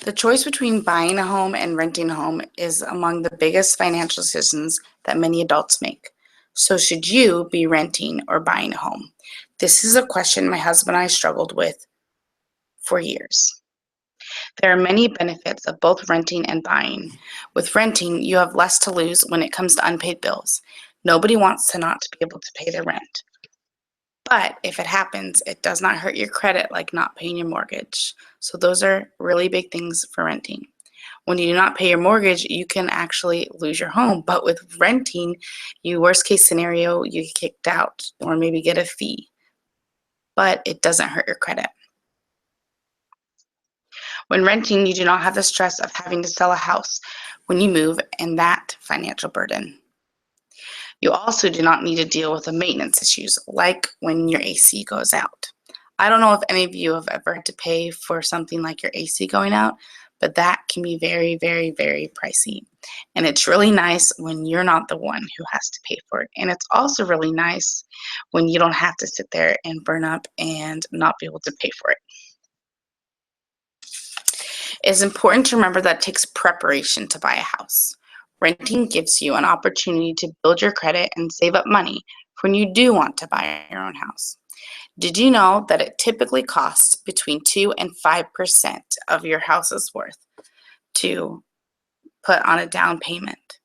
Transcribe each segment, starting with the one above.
The choice between buying a home and renting a home is among the biggest financial decisions that many adults make. So, should you be renting or buying a home? This is a question my husband and I struggled with for years. There are many benefits of both renting and buying. With renting, you have less to lose when it comes to unpaid bills. Nobody wants to not to be able to pay their rent. But if it happens, it does not hurt your credit like not paying your mortgage. So, those are really big things for renting. When you do not pay your mortgage, you can actually lose your home. But with renting, you worst case scenario, you get kicked out or maybe get a fee. But it doesn't hurt your credit. When renting, you do not have the stress of having to sell a house when you move and that financial burden. You also do not need to deal with the maintenance issues like when your AC goes out. I don't know if any of you have ever had to pay for something like your AC going out, but that can be very, very, very pricey. And it's really nice when you're not the one who has to pay for it. And it's also really nice when you don't have to sit there and burn up and not be able to pay for it. It's important to remember that it takes preparation to buy a house. Renting gives you an opportunity to build your credit and save up money for when you do want to buy your own house. Did you know that it typically costs between 2 and 5% of your house's worth to put on a down payment?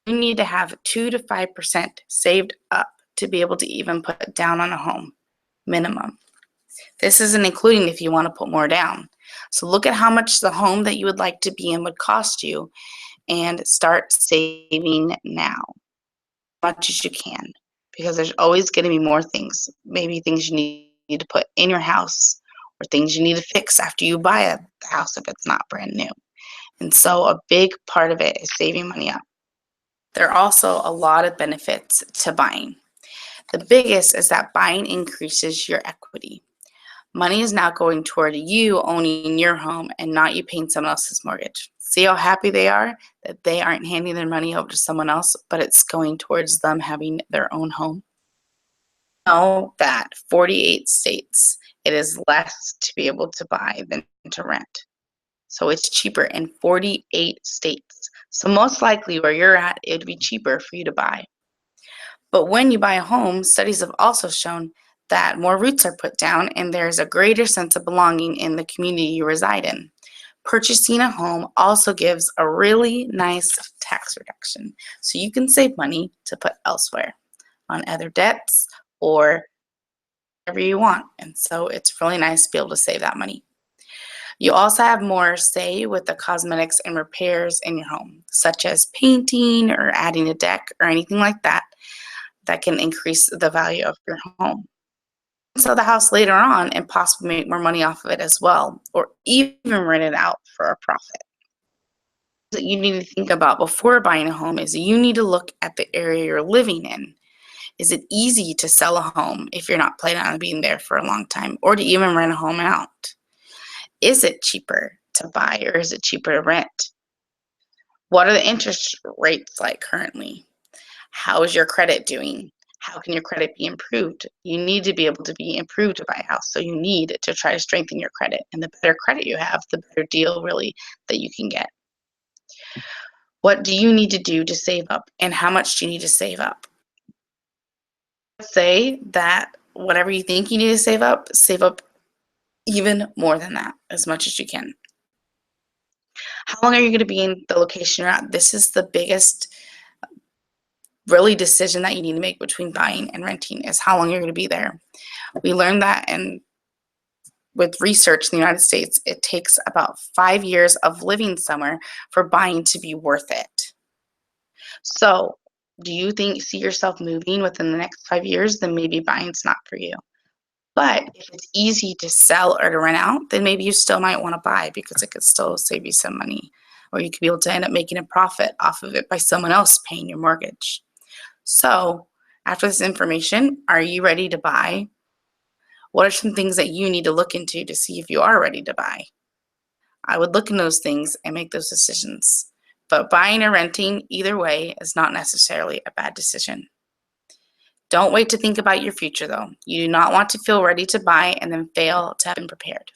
You need to have 2 to 5% saved up to be able to even put down on a home, minimum. This isn't including if you want to put more down. So look at how much the home that you would like to be in would cost you and start saving now as much as you can, because there's always going to be more things, maybe things you need to put in your house or things you need to fix after you buy a house if it's not brand new. And so a big part of it is saving money up. There are also a lot of benefits to buying. The biggest is that buying increases your equity. Money is now going toward you owning your home and not you paying someone else's mortgage. See how happy they are that they aren't handing their money over to someone else, but it's going towards them having their own home. Know that 48 states, it is less to be able to buy than to rent. So it's cheaper in 48 states. So most likely where you're at, it would be cheaper for you to buy. But when you buy a home, studies have also shown that more roots are put down and there's a greater sense of belonging in the community you reside in. Purchasing a home also gives a really nice tax reduction. So you can save money to put elsewhere on other debts or whatever you want. And so it's really nice to be able to save that money. You also have more say with the cosmetics and repairs in your home, such as painting or adding a deck or anything like that, that can increase the value of your home. Sell the house later on and possibly make more money off of it as well, or even rent it out for a profit. That you need to think about before buying a home is you need to look at the area you're living in. Is it easy to sell a home if you're not planning on being there for a long time, or to even rent a home out? Is it cheaper to buy or is it cheaper to rent? What are the interest rates like currently? How is your credit doing? How can your credit be improved? You need to be able to be improved to buy a house. So you need to try to strengthen your credit. And the better credit you have, the better deal really that you can get. What do you need to do to save up? And how much do you need to save up? Say that whatever you think you need to save up even more than that, as much as you can. How long are you going to be in the location you're at? This is the biggest really decision that you need to make between buying and renting, is how long you're going to be there. We learned that with research in the United States, it takes about 5 years of living somewhere for buying to be worth it. So do you see yourself moving within the next 5 years? Then maybe buying's not for you. But if it's easy to sell or to rent out, then maybe you still might want to buy because it could still save you some money. Or you could be able to end up making a profit off of it by someone else paying your mortgage. So after this information, are you ready to buy? What are some things that you need to look into to see if you are ready to buy? I would look in those things and make those decisions. But buying or renting, either way, is not necessarily a bad decision. Don't wait to think about your future, though. You do not want to feel ready to buy and then fail to have been prepared.